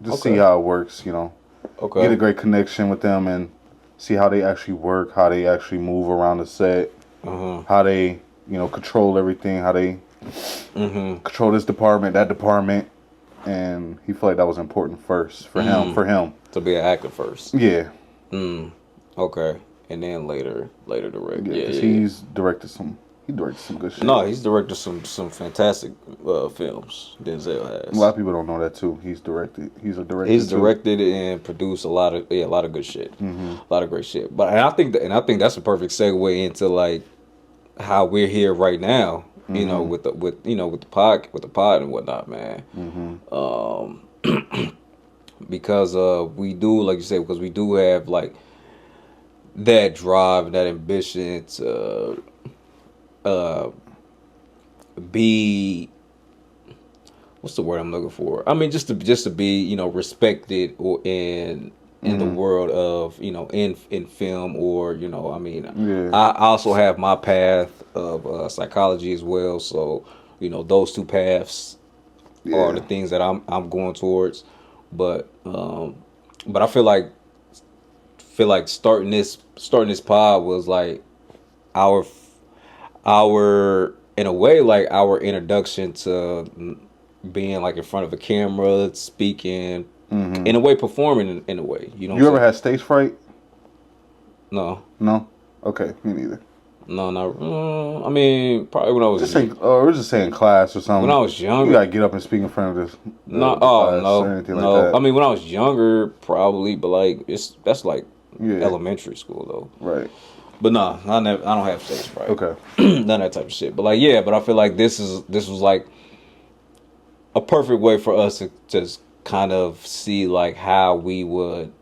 just see how it works, you know. Okay. Get a great connection with them and see how they actually work, how they actually move around the set, how they, you know, control everything, how they control this department, that department. And he felt like that was important first for him. To be an actor first. Yeah. Okay. And then later direct. Yeah, because he's directed some good shit. No, he's directed some fantastic films. Denzel has. A lot of people don't know that too. He's directed. He's directed and produced a lot of good shit. A lot of great shit. But I think that's a perfect segue into like how we're here right now. You know, with the pod and whatnot, man. Because we do, like you said, because we do have like that drive and that ambition to be, what's the word I'm looking for? I mean, just to be, you know, respected or in the world of, you know, in film, or, you know, I mean, I also have my path of psychology as well. So, you know, those two paths are the things that I'm going towards. But I feel like starting this pod was like our in a way like our introduction to being like in front of a camera, speaking, in a way, performing in a way. You know. You ever had stage fright? No. No. Okay, me neither. No, not. I mean, probably when I was Just saying, or we're just saying class or when I something. was You younger. gotta get up and speak in front of No, the oh class or no, anything like no. I that. mean, when I was younger, probably, but like that's like Yeah, elementary school though. right. But nah, I don't have stage fright. Okay. None of that type of shit. But like, yeah, but I feel like this was like a perfect way for us to just kind of see like how we would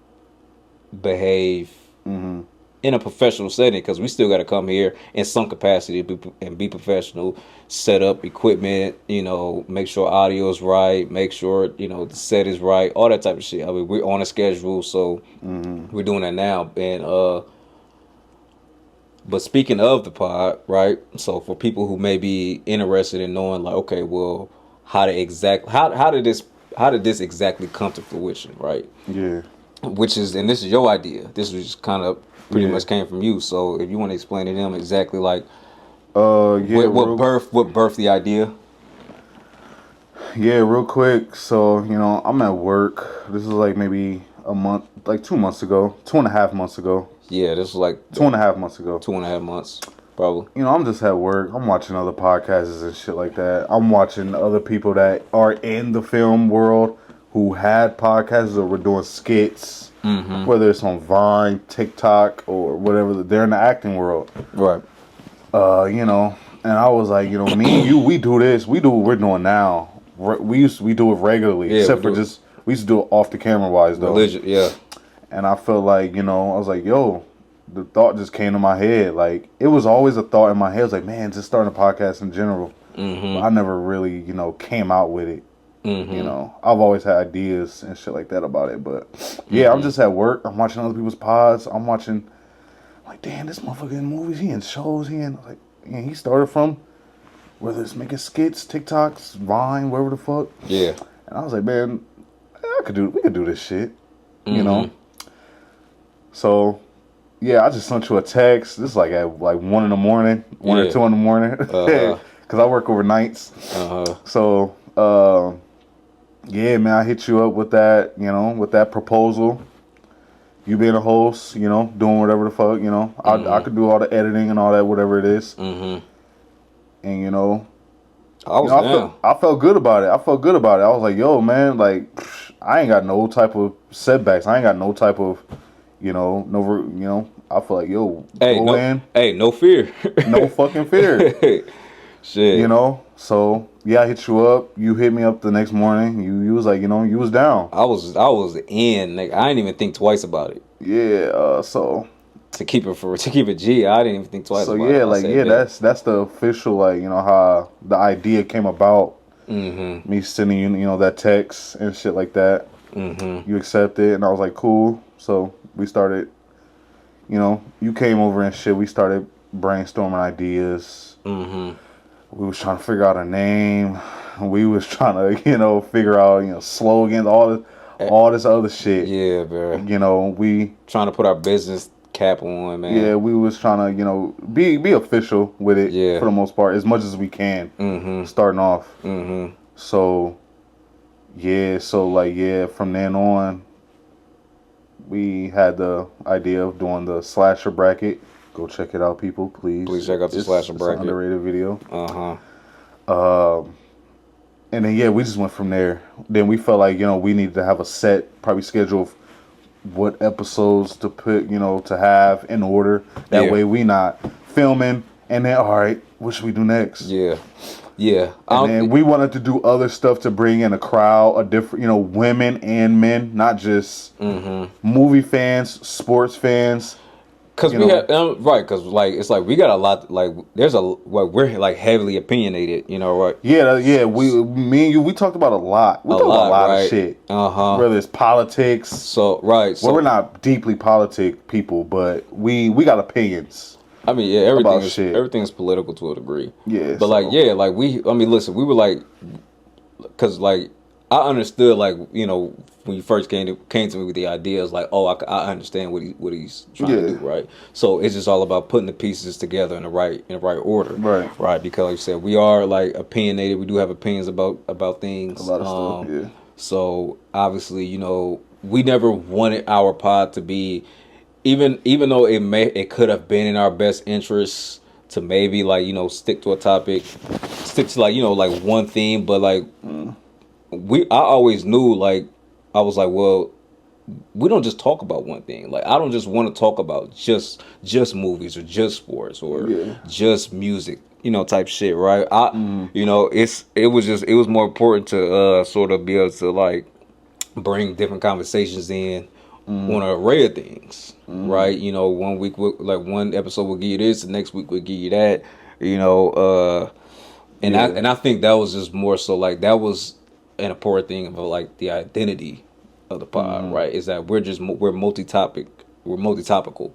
behave Mm-hmm. in a professional setting, because we still got to come here in some capacity and be professional, set up equipment, make sure audio is right, make sure the set is right, all that type of shit. I mean, we're on a schedule, so Mm-hmm. we're doing that now. And but speaking of the pod, right? So for people who may be interested in knowing, like, okay, well, how did this exactly come to fruition, right? Yeah. Which is, and this is your idea. This was just kind of pretty Yeah. much came from you. So if you want to explain to them exactly like Yeah. what birthed the idea. Yeah, real quick. So, I'm at work. This is like maybe a month, like 2 months ago, 2.5 months ago, Yeah, this was like 2.5 months ago. 2.5 months, probably. I'm just at work. I'm watching other podcasts and shit like that. I'm watching other people that are in the film world who had podcasts or were doing skits, whether it's on Vine, TikTok, or whatever. They're in the acting world. Right. And I was like, me and you, we do this. We do what we're doing now. We do it regularly, Yeah, except for just we used to do it off the camera wise though. Religion. Yeah. And I felt like, I was like, yo, the thought just came to my head. Like, it was always a thought in my head. I was like, man, just starting a podcast in general. But I never really, came out with it. I've always had ideas and shit like that about it. But yeah, I'm just at work. I'm watching other people's pods. I'm like, damn, this motherfucker in movies, he in shows, like, yeah, he started from, whether it's making skits, TikToks, Vine, wherever the fuck. Yeah. And I was like, man, we could do this shit, So, yeah, I just sent you a text. This is like at like 1 in the morning, 1 or 2 in the morning, because I work overnights. So, yeah, man, I hit you up with that, with that proposal. You being a host, doing whatever the fuck, I could do all the editing and all that, whatever it is. And I felt good about it. I was like, yo, man, like, I ain't got no type of setbacks. I ain't got no type of, I feel like, yo, go in. Hey, no fear. No fucking fear. Shit. So yeah, I hit you up. You hit me up the next morning. You was like, you was down. I was in. Like, I didn't even think twice about it. Yeah. So to keep it G, I didn't even think twice about it. So yeah, like, yeah, that's the official, like, how the idea came about. Me sending you, that text and shit like that. You accepted, and I was like, cool. So we started, you came over and shit. We started brainstorming ideas. We was trying to figure out a name. We was trying to, figure out, slogans, all this other shit. Yeah, bro. We trying to put our business cap on, man. Yeah, we was trying to, be official with it for the most part, as much as we can. Starting off. So, from then on, we had the idea of doing the slasher bracket. Go check it out, people, please. Please check out the slasher bracket. It's an underrated video. And then, we just went from there. Then we felt like, we needed to have a set, probably schedule of what episodes to put, to have in order. That way we not filming and then, all right, what should we do next? Yeah. And then we wanted to do other stuff to bring in a crowd, a different, women and men, not just movie fans, sports fans. Cause we have cause like it's like we got a lot, like we're like heavily opinionated, right? Yeah. Me and you, we talked about a lot. We talked about a lot of shit. Whether it's politics. So we're not deeply politic people, but we got opinions. I mean, yeah, everything's political to a degree. Yeah. But listen, we were like, cause like I understood, like, when you first came to me with the ideas, like, oh, I understand what he's trying to do, right? So it's just all about putting the pieces together in the right order, right? Because like you said, we are like opinionated. We do have opinions about things. A lot of stuff, yeah. So obviously, we never wanted our pod to be, even though it could have been in our best interests to maybe like, you know, stick to a topic, stick to like, you know, like one theme, but like I always knew, like, I was like, well, we don't just talk about one thing. Like, I don't just want to talk about just movies or just sports or just music, you know, type shit, right? You know, it was more important to sort of be able to like bring different conversations in on an array of things, right? You know, one week like one episode will give you this, the next week will give you that, you know, and I think that was just more so like that was an important thing about like the identity of the pod, right? Is that we're multi-topical,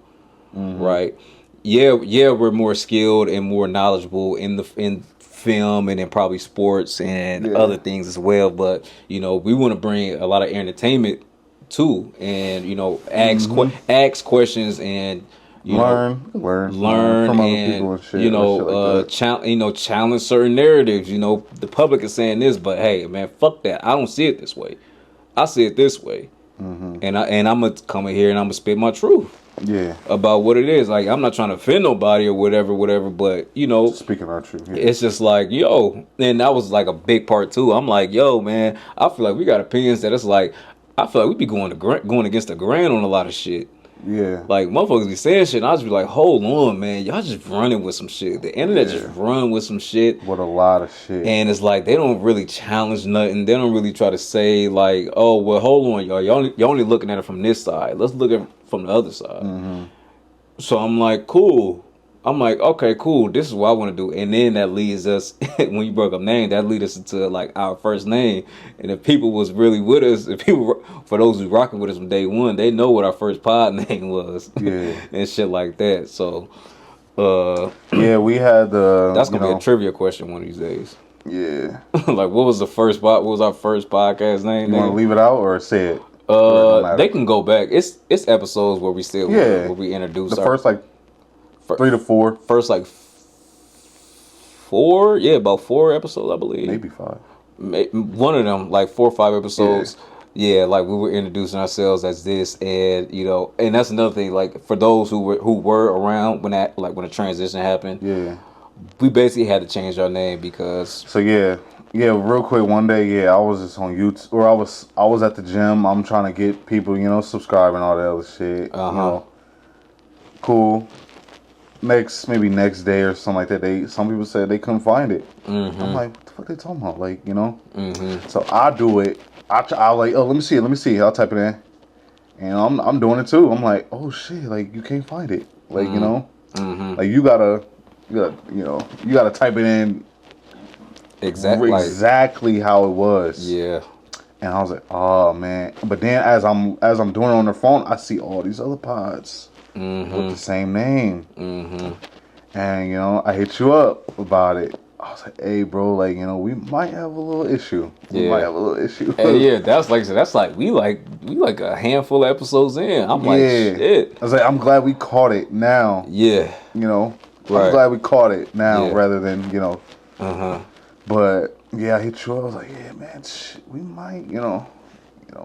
right? Yeah, we're more skilled and more knowledgeable in film and in probably sports and other things as well. But you know, we want to bring a lot of entertainment too, and you know, ask questions and learn from other and people and shit, you know, like challenge certain narratives. You know, the public is saying this, but hey, man, fuck that. I don't see it this way. I see it this way, and I'm gonna come in here and I'm gonna spit my truth. Yeah. About what it is. Like, I'm not trying to offend nobody or whatever, but you know, speaking our truth. Yeah. It's just like, yo, and that was like a big part too. I'm like, yo, man, I feel like we got opinions that it's like, I feel like we be going against the grain on a lot of shit. Yeah. Like, motherfuckers be saying shit, and I just be like, hold on, man. Y'all just running with some shit. The internet just run with some shit. With a lot of shit. And it's like, they don't really challenge nothing. They don't really try to say, like, oh, well, hold on, y'all. You're only looking at it from this side. Let's look at it from the other side. So I'm like, cool. I'm like, okay, cool. This is what I want to do. And then that leads us, when you broke up name, that leads us into like our first name. And if people was really with us, for those who rocking with us from day one, they know what our first pod name was. Yeah. And shit like that. So, yeah, we had the. That's gonna be a trivia question one of these days. Yeah. Like, what was our first podcast name? You want to leave it out or say it? They can go back. It's episodes where we still where we introduce the first like 3 to 4. First like 4, about 4 episodes, I believe. Maybe 5. One of them, like 4 or 5 episodes. Yeah, like we were introducing ourselves as this, and you know, and that's another thing. Like for those who were around when the transition happened. We basically had to change our name because. So yeah, real quick. One day, I was just on YouTube, or I was at the gym. I'm trying to get people, you know, subscribe and all that other shit. You know, cool. Next day or something like that. Some people said they couldn't find it. I'm like, what the fuck they talking about? Like, you know. So I do it. I like, oh, let me see. I'll type it in, and I'm doing it too. I'm like, oh shit, like you can't find it. Like you know, like you gotta type it in exactly how it was. Yeah. And I was like, oh man. But then as I'm doing it on the phone, I see all these other pods with the same name. And you know, I hit you up about it. I was like, hey bro, like, you know, we might have a little issue. Hey, yeah, that's like we like a handful of episodes in. I'm like, shit. I was like, I'm glad we caught it now. Yeah. You know? Right. I'm glad we caught it now rather than, you know. But yeah, I hit you up. I was like, yeah, man, we might,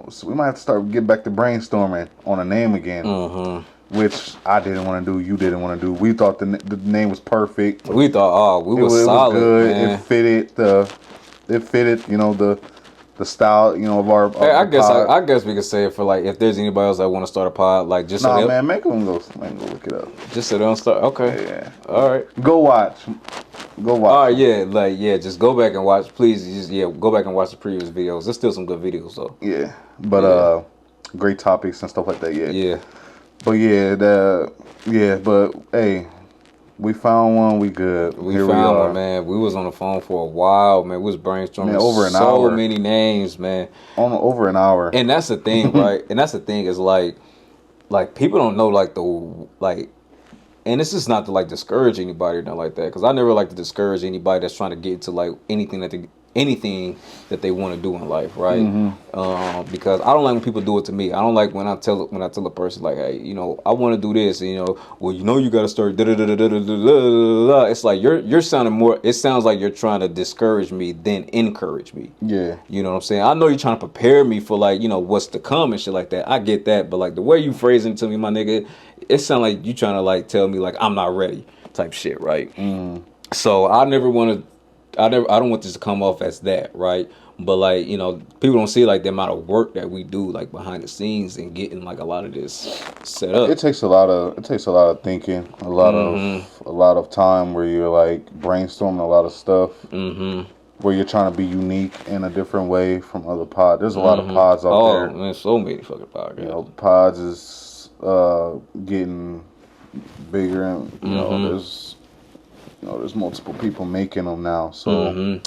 so we might have to start getting back to brainstorming on a name again. Which I didn't want to do. You didn't want to do. We thought the name was perfect. We thought, we was solid. It was good. Man. It fitted. You know the style. You know of our. I guess we could say it for like if there's anybody else that want to start a pod, like just man, make them go look it up. Just so they don't start. Okay. Yeah. All right. Go watch. All right. Yeah. Just go back and watch. Please. Go back and watch the previous videos. There's still some good videos though. Yeah. But great topics and stuff like that. Yeah. Yeah. But but hey, we found one. We good. We found one, man. We was on the phone for a while, man. We was brainstorming over an hour. So many names, man. Over an hour. And that's the thing, right? And that's the thing is like people don't know and this is not to like discourage anybody or nothing like that, because I never like to discourage anybody that's trying to get to like anything that they want to do in life, right? Because I don't like when people do it to me. I don't like when I tell a person like, hey, you know, I want to do this, and, you know, well, you know, you got to start. It's like you're sounding more. It sounds like you're trying to discourage me than encourage me. Yeah, you know what I'm saying. I know you're trying to prepare me for like, you know, what's to come and shit like that. I get that, but like the way you phrasing to me, my nigga, it sounds like you trying to like tell me like I'm not ready. type shit, right? Mm. So I don't want this to come off as that, right? But like, you know, people don't see like the amount of work that we do like behind the scenes and getting like a lot of this set up. It takes a lot of thinking, a lot of time where you're like brainstorming a lot of stuff. Where you're trying to be unique in a different way from other pods. There's a lot of pods out there. Oh man, so many fucking podcasts. You know, pods is getting bigger, and you know, there's multiple people making them now. So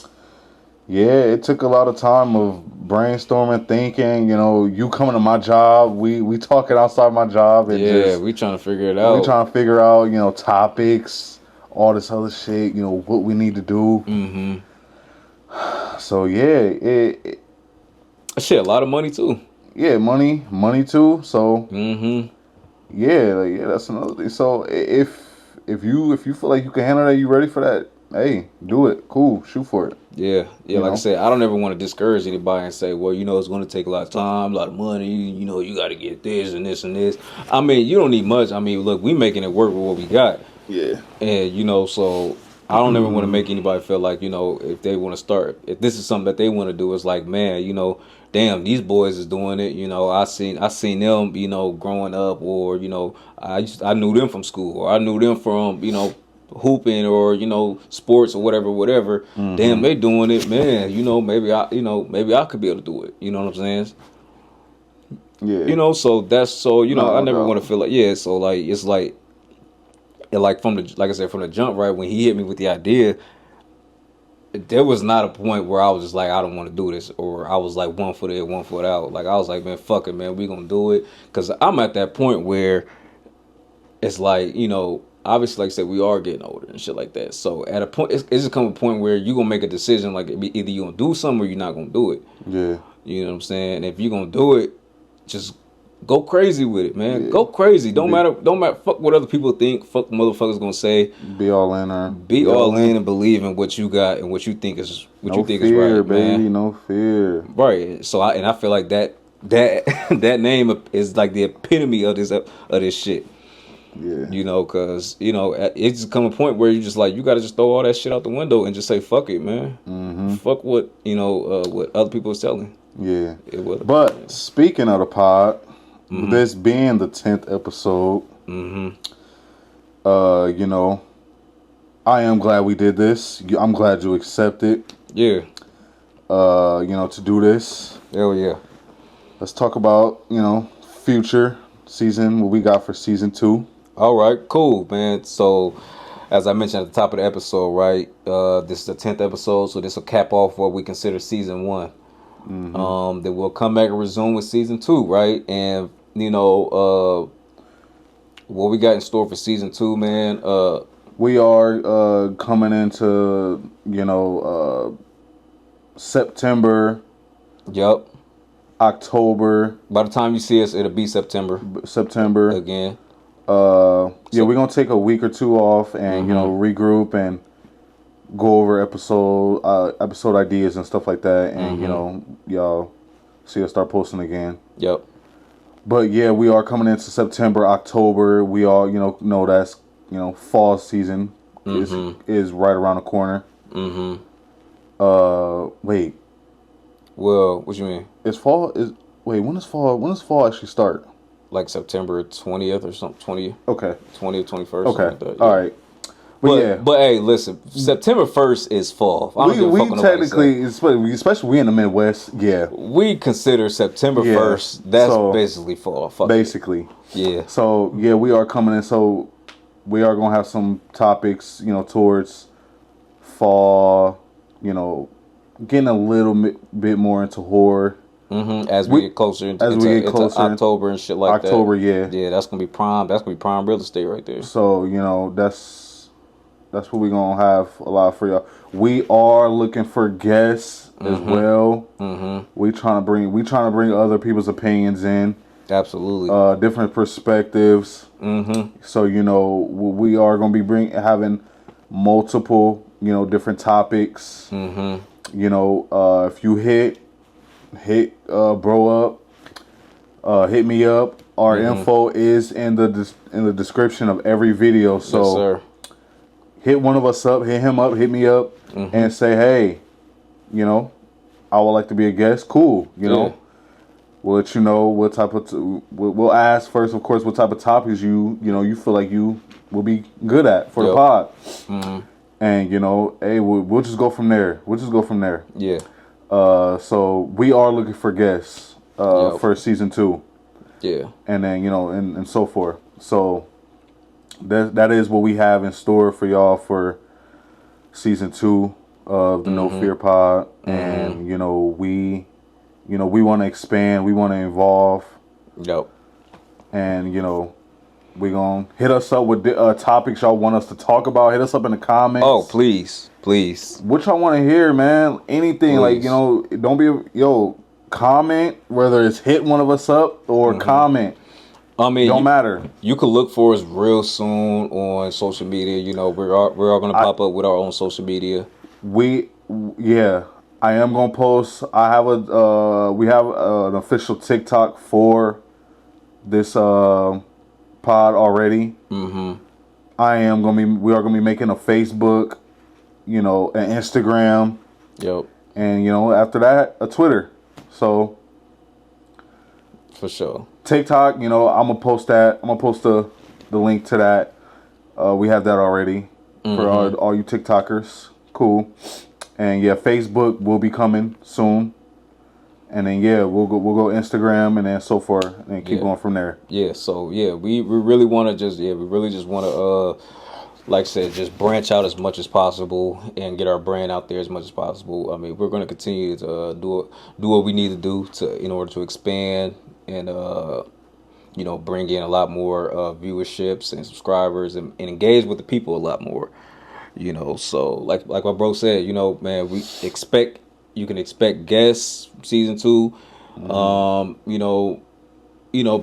yeah, it took a lot of time of brainstorming, thinking. You know, you coming to my job, we talking outside my job, and we trying to figure it out. We trying to figure out, you know, topics, all this other shit. You know, what we need to do. So yeah, shit, a lot of money too. Yeah, money too. So yeah, that's another thing. So if you feel like you can handle that, you ready for that? Hey, do it. Cool, shoot for it. Yeah. Like I said, I don't ever want to discourage anybody and say, well, you know, it's going to take a lot of time, a lot of money. You know, you got to get this and this and this. I mean, you don't need much. I mean, look, we making it work with what we got. Yeah. And you know, so I don't ever want to make anybody feel like, you know, if they want to start, if this is something that they want to do, it's like, man, you know, damn, these boys is doing it. You know, I seen them, you know, growing up, or you know, I knew them from school, or I knew them from, you know, hooping, or you know, sports or whatever. Damn, they doing it, man. You know, maybe I could be able to do it. You know what I'm saying? Yeah. You know, so that's so. You know, I never want to feel like So like it's like. Like I said, from the jump, right, when he hit me with the idea, there was not a point where I was just like, I don't want to do this, or I was like 1 foot in, 1 foot out. Like I was like, man, fuck it, man, we gonna do it, because I'm at that point where it's like, you know, obviously, like I said, we are getting older and shit like that. So at a point, it's just come a point where you gonna make a decision, like either you gonna do something or you're not gonna do it. Yeah. You know what I'm saying? And if you're gonna do it, just go crazy with it, man. Yeah. Go crazy. Don't matter. Fuck what other people think. Fuck motherfuckers gonna say. Be all in or be all in and believe in what you got and what you think is is right, baby, man. No fear. Right. So I feel like that name is like the epitome of this shit. Yeah. You know, cause you know it's just come a point where you just like, you gotta just throw all that shit out the window and just say fuck it, man. Fuck what what other people is telling. Yeah. But speaking of the pod. This being the 10th episode, you know, I am glad we did this. I'm glad you accepted. Yeah. You know, to do this. Hell yeah. Let's talk about, you know, future season, what we got for season 2. All right, cool, man. So, as I mentioned at the top of the episode, right, this is the 10th episode, so this will cap off what we consider season 1. Then we'll come back and resume with season 2, right? And you know, what we got in store for season 2, man. We are coming into, you know, September. Yep. October. By the time you see us, it'll be September. Again. Yeah, we're gonna take a week or 2 off and you know, regroup and go over episode ideas and stuff like that, and you know, y'all see us start posting again. Yep. But yeah, we are coming into September, October. We all, you know that's, you know, fall season is right around the corner. Wait. Well, what you mean? When does fall actually start? Like September 20th or something. 20. Okay. 20th, 21st. Okay. Like that, yeah. All right. But hey, listen, September 1st is fall. We technically, especially we in the Midwest, yeah. We consider September 1st, that's basically fall. Basically. Yeah. So, yeah, we are coming in. So, we are going to have some topics, you know, towards fall, you know, getting a little bit more into horror. As we get closer into October and shit like that. October, yeah. Yeah, that's gonna be prime real estate right there. So, you know, that's what we're gonna have a lot for y'all. We are looking for guests as well. We trying to bring other people's opinions in. Absolutely. Different perspectives. So, you know, we are gonna be having multiple, you know, different topics. You know, if you hit bro up, hit me up. Our info is in the description of every video. So, yes, sir. hit one of us up, hit him up, hit me up, and say, hey, you know, I would like to be a guest. Cool, you know. We'll let you know what type of we'll ask first, of course, what type of topics you feel like you will be good at for the pod, and hey, we'll just go from there. Yeah. So we are looking for guests for season 2. Yeah. And then and so forth. So that is what we have in store for y'all for season 2 of the No Fear Pod, and we want to expand, we want to evolve. Yep. And we gonna hit us up with topics y'all want us to talk about. Hit us up in the comments. Oh, please. What y'all want to hear, man? Anything, please. Like don't be comment, whether it's hit one of us up or comment. I mean, don't matter. You could look for us real soon on social media. We're all gonna pop up with our own social media. I am gonna post. I have we have an official TikTok for this pod already. We are gonna be making a Facebook, an Instagram. Yep. And after that, a Twitter. So for sure. TikTok, I'm gonna post that. I'm gonna post the link to that. We have that already for all you TikTokers. Cool. And Facebook will be coming soon. And then we'll go Instagram and then so forth and keep going from there. Yeah. So we really want to we really just want to like I said, just branch out as much as possible and get our brand out there as much as possible. I mean, we're going to continue to do what we need to do in order to expand and bring in a lot more viewerships and subscribers and engage with the people a lot more. So like my bro said, man, you can expect guests season 2,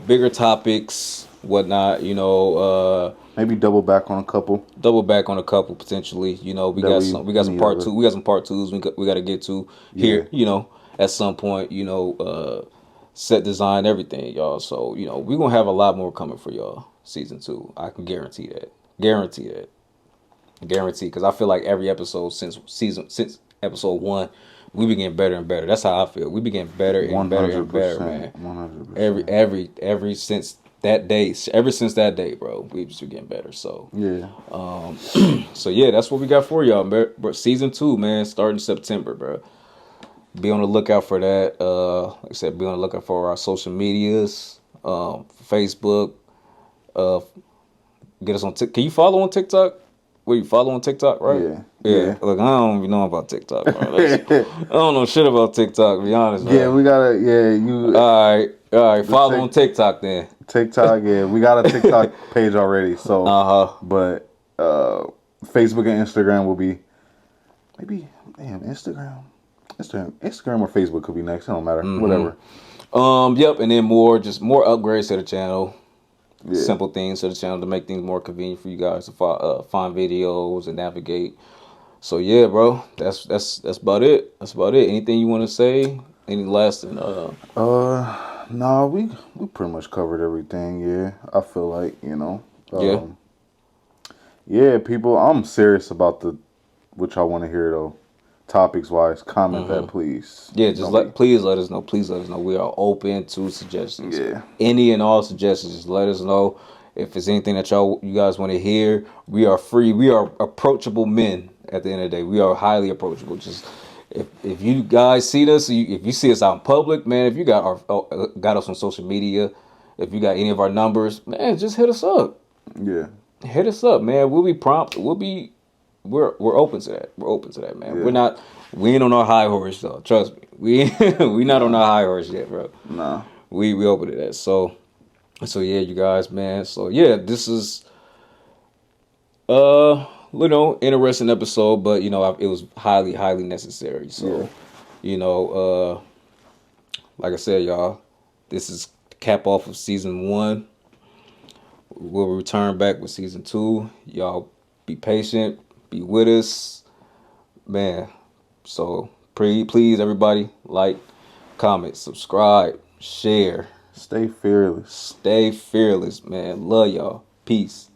bigger topics, whatnot, maybe double back on a couple potentially. We got some part 2. We got some part 2s we got to get to here, at some point, set design, everything, y'all. So, we're going to have a lot more coming for y'all season 2. I can guarantee that. Because I feel like every episode since episode 1, we be getting better and better. That's how I feel. We be getting better and better and better, man. 100%. Ever since that day, bro, we just be getting better. So that's what we got for y'all, bro. Season 2, man, starting September, bro. Be on the lookout for that. Like I said, be on the lookout for our social medias, Facebook. Get us on TikTok. Can you follow on TikTok? You follow on TikTok, right? Yeah. Look, I don't even know about TikTok, bro. I don't know shit about TikTok, to be honest, bro. Yeah, we gotta. Yeah, you. All right. Follow on TikTok then. TikTok, yeah, we got a TikTok page already. So, but Facebook and Instagram will be maybe. Damn, Instagram or Facebook could be next. It don't matter. Whatever. Yep, and then more upgrades to the channel. Yeah. Simple things to the channel to make things more convenient for you guys to find videos and navigate. So yeah, bro, that's about it. Anything you want to say? Any last? No, we pretty much covered everything. Yeah, I feel like Yeah, people, I'm serious about what y'all want to hear though. Topics wise, comment that, please. Yeah, please let us know. We are open to suggestions. Yeah. Any and all suggestions, just let us know. If it's anything that you guys want to hear, we are free. We are approachable men at the end of the day. We are highly approachable. Just if you guys see us, if you see us out in public, man, if you got us on social media, if you got any of our numbers, man, just hit us up. Yeah. Hit us up, man. We'll be prompt. We're open to that. We're open to that, man. Yeah. We ain't on our high horse though. Trust me. We not on our high horse yet, bro. Nah. We open to that. So yeah, you guys, man. So yeah, this is interesting episode, but it was highly, highly necessary. So, like I said, y'all, this is the cap off of season 1. We'll return back with season 2. Y'all be patient. Be with us, man. So please, everybody, like, comment, subscribe, share. Stay fearless. Stay fearless, man. Love y'all. Peace.